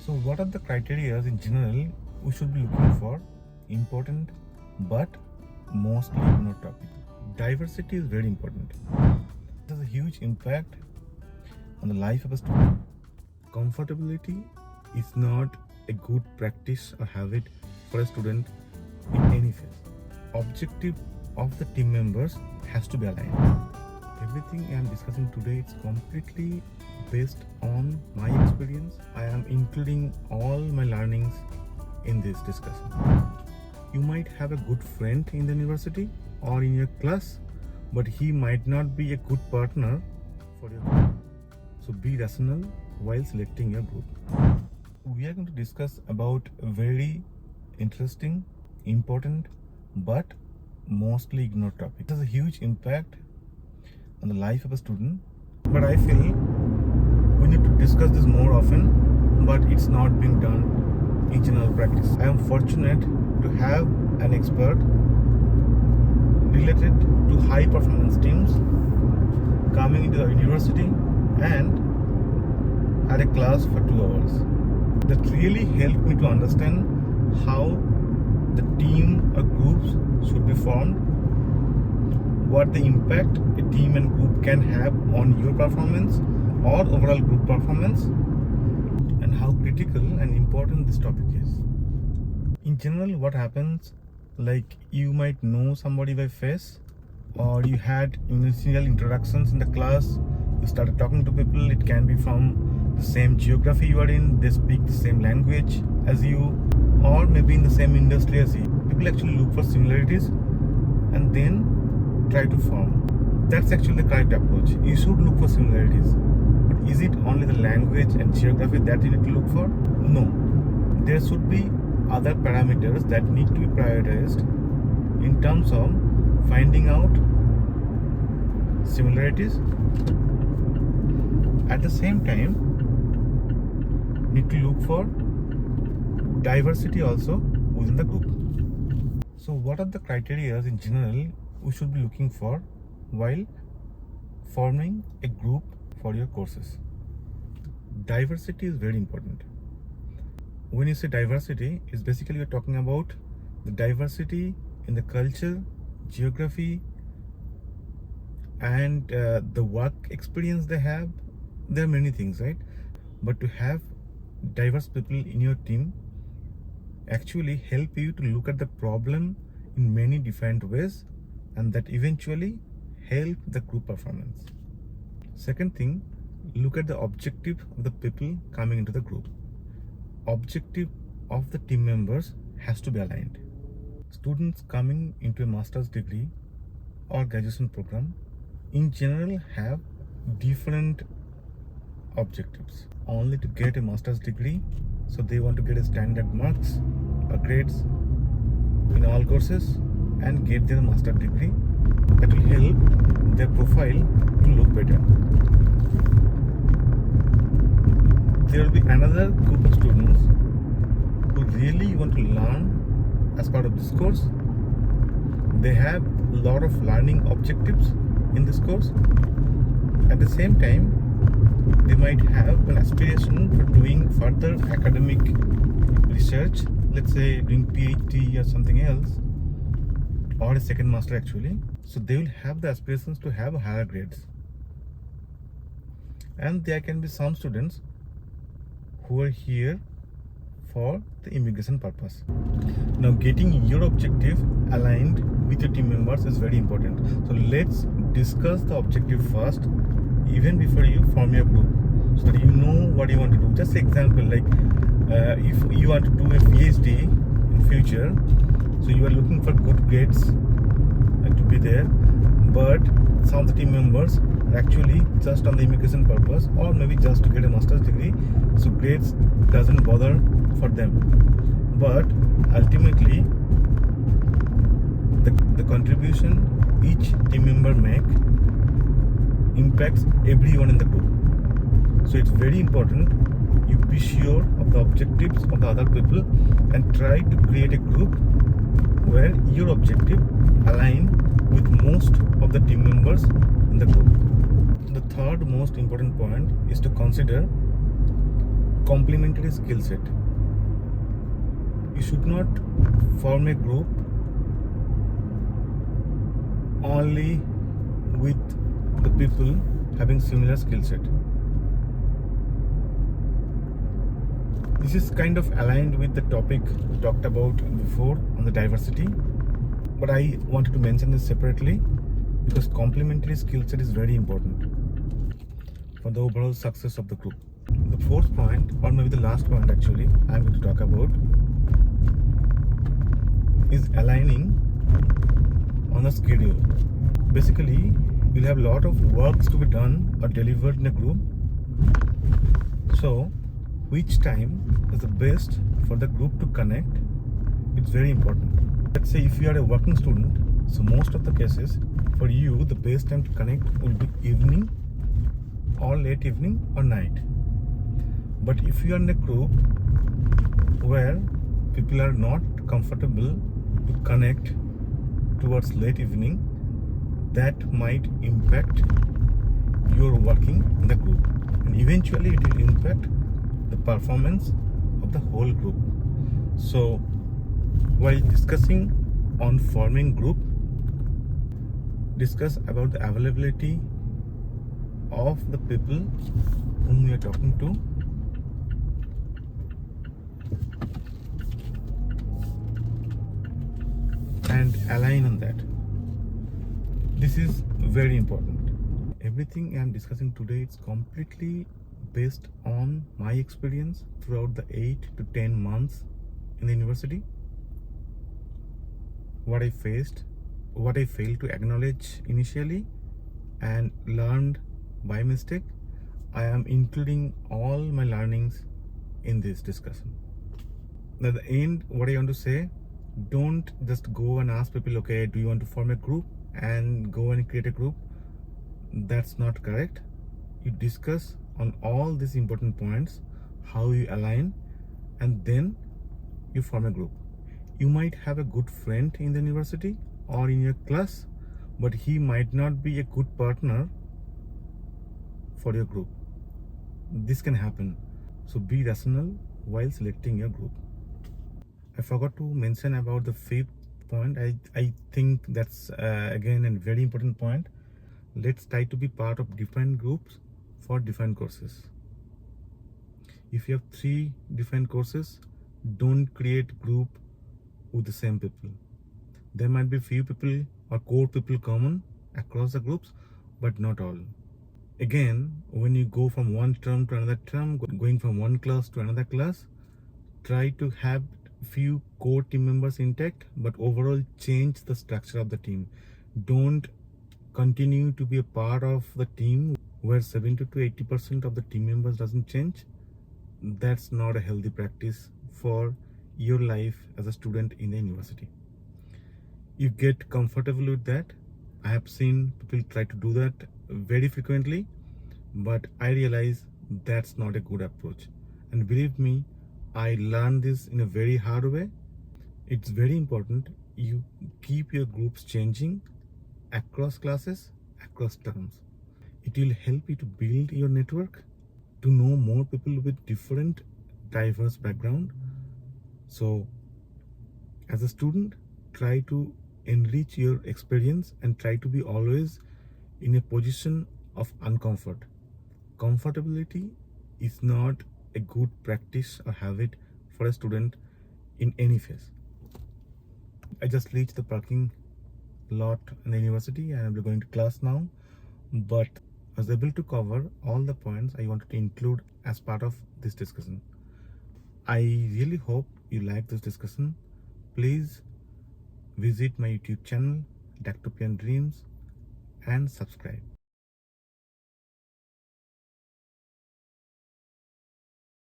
So, what are the criteria in general we should be looking for? Important but mostly ignored topic. Diversity is very important. It has a huge impact on the life of a student. Comfortability is not a good practice or habit for a student in any phase. Objective of the team members has to be aligned. Everything I am discussing today is completely based on my experience. I am including all my learnings in this discussion. You might have a good friend in the university or in your class, but he might not be a good partner for your group. So be rational while selecting your group. We are going to discuss about a very interesting, important, but mostly ignored topic. It has a huge impact on the life of a student, but I feel we need to discuss this more often, but it's not being done in general practice. I am fortunate to have an expert related to high performance teams coming into the university and had a class for 2 hours. That really helped me to understand how the team or groups should be formed, what the impact a team and group can have on your performance or overall group performance, and how critical and important this topic is. In general, what happens, like you might know somebody by face, or you had initial introductions in the class, you started talking to people, it can be from the same geography you are in, they speak the same language as you, or maybe in the same industry as you. People actually look for similarities and then try to form. That's actually the correct approach. You should look for similarities. But is it only the language and geography that you need to look for? No. There should be other parameters that need to be prioritized in terms of finding out similarities. At the same time, need to look for diversity also within the group. So what are the criteria in general we should be looking for while forming a group for your courses? Diversity is very important. When you say diversity, it's basically you're talking about the diversity in the culture, geography, and the work experience they have. There are many things, right? But to have diverse people in your team actually help you to look at the problem in many different ways, and that eventually help the group performance. Second thing, look at the objective of the people coming into the group. Objective of the team members has to be aligned. Students coming into a master's degree or graduation program in general have different objectives. Only to get a master's degree, so they want to get a standard marks or grades in all courses and get their master's degree. That will help their profile to look better. There will be another group of students who really want to learn as part of this course. They have a lot of learning objectives in this course. At the same time, they might have an aspiration for doing further academic research, let's say doing PhD or something else, or a second master actually. So they will have the aspirations to have higher grades. And there can be some students who are here for the immigration purpose. Now getting your objective aligned with your team members is very important. So let's discuss the objective first, even before you form your group, so that you know what you want to do. Just example, like if you want to do a PhD in future, so you are looking for good grades to be there, but some of the team members are actually just on the immigration purpose, or maybe just to get a master's degree, so grades doesn't bother for them. But ultimately, the contribution each team member make impacts everyone in the group. So it's very important you be sure of the objectives of the other people and try to create a group where your objective align with most of the team members in the group. The third most important point is to consider complementary skill set. You should not form a group only with the people having similar skill set. This is kind of aligned with the topic we talked about before on the diversity, but I wanted to mention this separately because complementary skill set is very important for the overall success of the group. The fourth point, or maybe the last point actually, I'm going to talk about is aligning on a schedule. Basically, you'll have a lot of works to be done or delivered in a group. So, which time is the best for the group to connect? It's very important. Let's say if you are a working student, so most of the cases for you, the best time to connect will be evening or late evening or night. But if you are in a group where people are not comfortable to connect towards late evening, that might impact your working in the group, and eventually it will impact the performance of the whole group. So while discussing on forming group, discuss about the availability of the people whom we are talking to, and align on that. This is very important. Everything I am discussing today is completely based on my experience throughout the 8 to 10 months in the university. What I faced, what I failed to acknowledge initially and learned by mistake, I am including all my learnings in this discussion. Now, at the end, what I want to say, don't just go and ask people, okay, do you want to form a group, and go and create a group. That's not correct. You discuss on all these important points, how you align, and then you form a group. You might have a good friend in the university or in your class, but he might not be a good partner for your group. This can happen. So be rational while selecting your group. I forgot to mention about the fifth point. I think that's again a very important point. Let's try to be part of different groups for different courses. If you have 3 different courses, don't create group with the same people. There might be few people or core people common across the groups, but not all. Again, when you go from one term to another term, going from one class to another class, try to have few core team members intact, but overall change the structure of the team. Don't continue to be a part of the team where 70 to 80% of the team members doesn't change. That's not a healthy practice for your life as a student in the university. You get comfortable with that. I have seen people try to do that very frequently, but I realize that's not a good approach. And believe me, I learned this in a very hard way. It's very important you keep your groups changing across classes, across terms. It will help you to build your network, to know more people with different diverse background. So as a student, try to enrich your experience and try to be always in a position of uncomfort. Comfortability is not a good practice or habit for a student in any phase. I just reached the parking lot in the university and I'm going to class now, but I was able to cover all the points I wanted to include as part of this discussion. I really hope you like this discussion. Please visit my YouTube channel, Dactopian Dreams, and subscribe.